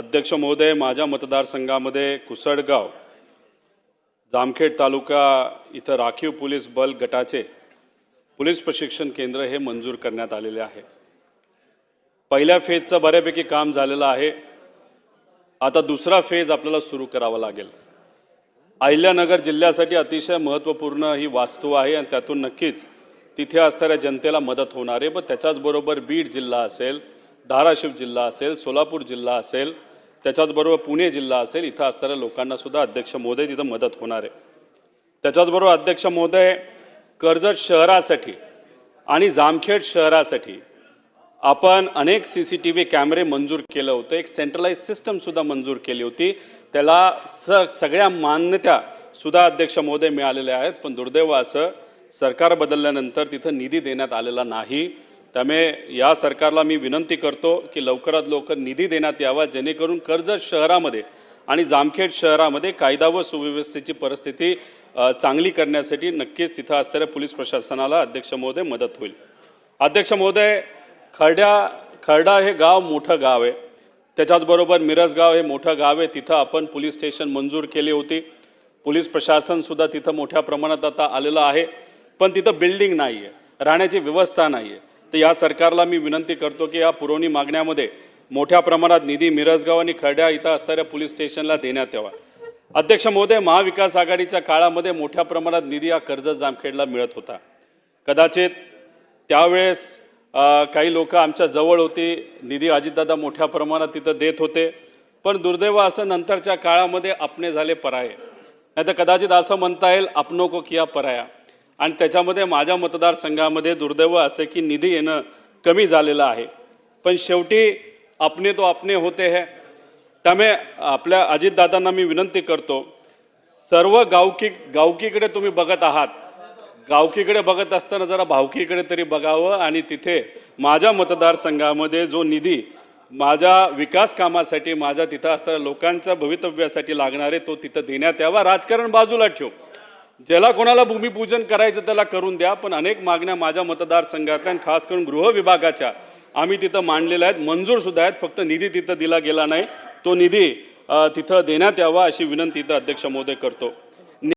अध्यक्ष महोदय, माझ्या मतदारसंघामध्ये कुसडगाव जामखेड तालुका इथं राखीव पोलीस बल गटाचे पोलीस प्रशिक्षण केंद्र हे मंजूर करण्यात आलेले आहे। पहिल्या फेजचं बऱ्यापैकी काम झालेलं आहे। आता दुसरा फेज आपल्याला सुरू करावा लागेल। अहिल्यानगर जिल्ह्यासाठी अतिशय महत्त्वपूर्ण ही वास्तू आहे आणि त्यातून नक्कीच तिथे असणाऱ्या जनतेला मदत होणार आहे। पण त्याच्याच बरोबर बीड जिल्हा असेल, धाराशिव जिल्हा असेल, सोलापूर जिल्हा असेल, त्याच्याच बरोबर पुणे जिल्हा असेल, इथं असणाऱ्या लोकांना सुद्धा अध्यक्ष महोदय तिथं मदत होणार आहे। त्याच्याच बरोबर अध्यक्ष महोदय, कर्जत शहरासाठी आणि जामखेड शहरासाठी आपण अनेक CCTV कॅमेरे मंजूर केले होते। एक सेंट्रलाइज सिस्टम सुद्धा मंजूर केली होती। त्याला सगळ्या मान्यता सुद्धा अध्यक्ष महोदय मिळालेल्या आहेत। पण दुर्दैव असं सरकार बदलल्यानंतर तिथं निधी देण्यात आलेला नाही। त्यामुळे या सरकारला मी विनंती करतो की लवकरात लवकर निधी देण्यात यावा, जेणेकरून कर्जत शहरामध्ये आणि जामखेड शहरामध्ये कायदा व सुव्यवस्थेची परिस्थिती चांगली करण्यासाठी नक्कीच तिथं असणाऱ्या पोलीस प्रशासनाला अध्यक्ष महोदय मदत होईल। अध्यक्ष महोदय, खर्डा हे गाव मोठं गाव आहे। त्याच्याचबरोबर मिरजगाव हे मोठं गाव आहे। तिथं आपण पोलीस स्टेशन मंजूर केली होती। पोलीस प्रशासनसुद्धा तिथं मोठ्या प्रमाणात आता आलेलं आहे। पण तिथं बिल्डिंग नाही आहे, राहण्याची व्यवस्था नाही आहे। तर या सरकारला मी विनंती करतो की या पुरवणी मागण्यामध्ये मोठ्या प्रमाणात निधी मिरजगाव आणि खर्डा इथं असणाऱ्या पोलीस स्टेशनला देण्यात यावा। अध्यक्ष महोदय, महाविकास आघाडीच्या काळामध्ये मोठ्या प्रमाणात निधी हा कर्जत जामखेडला मिळत होता। कदाचित त्यावेळेस काही लोक आमच्या जवळ होती, निधी अजितदादा मोठ्या प्रमाणात तिथं देत होते। पण दुर्दैव असं नंतरच्या काळामध्ये अपने झाले पराये, नाहीतर कदाचित असं म्हणता येईल अपनों को किया पराया। आणि त्याच्यामध्ये माझ्या मतदारसंघामध्ये दुर्दैव असं की निधी येणं कमी झालेलं आहे। पण शेवटी अपने तो अपने होते हैं। त्यामुळे आपल्या अजितदादांना मी विनंती करतो, सर्व गावकीकडे तुम्ही बघत आहात, गावकीकडे बघत असताना जरा भावकीकडे तरी बघावं आणि तिथे माझ्या मतदारसंघामध्ये जो निधी माझ्या विकास कामासाठी, माझ्या तिथं असणाऱ्या लोकांच्या भवितव्यासाठी लागणार आहे तो तिथं देण्यात यावा। राजकारण बाजूला ठेवू, ज्याला कोणाला भूमिपूजन करायचं त्याला करून द्या। पण अनेक मागण्या माझ्या मतदारसंघातल्या आणि खास करून गृह विभागाच्या आम्ही तिथं मांडलेल्या आहेत, मंजूर सुद्धा आहेत। फक्त निधी तिथं दिला गेला नाही, तो निधी तिथं देण्यात यावा अशी विनंती इथं अध्यक्ष महोदय करतो।